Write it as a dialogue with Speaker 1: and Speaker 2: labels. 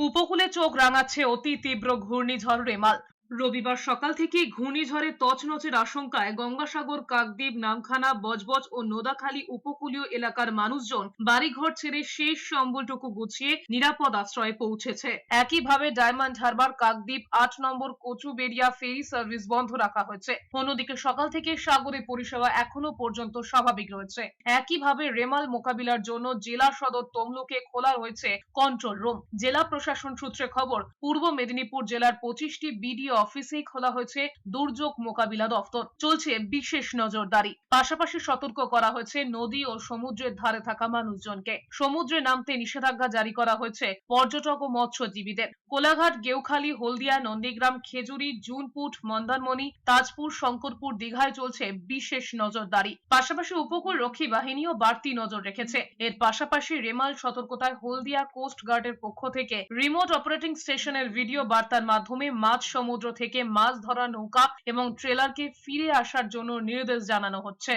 Speaker 1: উপকূলে চোখ রাঙাচ্ছে অতি তীব্র ঘূর্ণিঝড় রেমাল। রবিবার সকাল থেকেই ঘূর্ণিঝড়ে তছনছের আশঙ্কায় গঙ্গাসাগর, কাকদ্বীপ, নামখানা, বজবজ ও নোদাখালী উপকূলীয় এলাকার মানুষজন বাড়িঘর ছেড়ে শেষ সম্বলটুকু গুছিয়ে নিরাপদ আশ্রয়ে পৌঁছেছে। একইভাবে ডায়মন্ড হারবার, কাকদ্বীপ, 8 নম্বর কচুবেড়িয়া ফেরি সার্ভিস বন্ধ রাখা হয়েছে। অন্যদিকে সকাল থেকে সাগরে পরিষেবা এখনো পর্যন্ত স্বাভাবিক রয়েছে। একইভাবে রেমাল মোকাবিলার জন্য জেলা সদর তমলুকে খোলা রয়েছে কন্ট্রোল রুম। জেলা প্রশাসন সূত্রে খবর, পূর্ব মেদিনীপুর জেলার 25টি বিডিও অফিসেই খোলা হয়েছে দুর্যোগ মোকাবিলা দফতর। চলছে বিশেষ নজরদারি। পাশাপাশি সতর্ক করা হয়েছে নদী ও সমুদ্রের ধারে থাকা মানুষজনকে। সমুদ্রে নামতে নিষেধাজ্ঞা জারি করা হয়েছে পর্যটক ও মৎস্যজীবীদের। কোলাঘাট, গেউখালী, হলদিয়া, নন্দীগ্রাম, খেজুরি, জুনপুট, মন্দারমণি, তাজপুর, শঙ্করপুর, দীঘায় চলছে বিশেষ নজরদারি। পাশাপাশি উপকূল রক্ষী বাহিনীও বাড়তি নজর রেখেছে। এর পাশাপাশি রেমাল সতর্কতায় হলদিয়া কোস্ট গার্ডের পক্ষ থেকে রিমোট অপারেটিং স্টেশনের ভিডিও বার্তার মাধ্যমে মাঝ সমুদ্র থেকে মাছ ধরা নৌকা এবং ট্রেলারকে ফিরে আসার জন্য নির্দেশ জানানো হচ্ছে।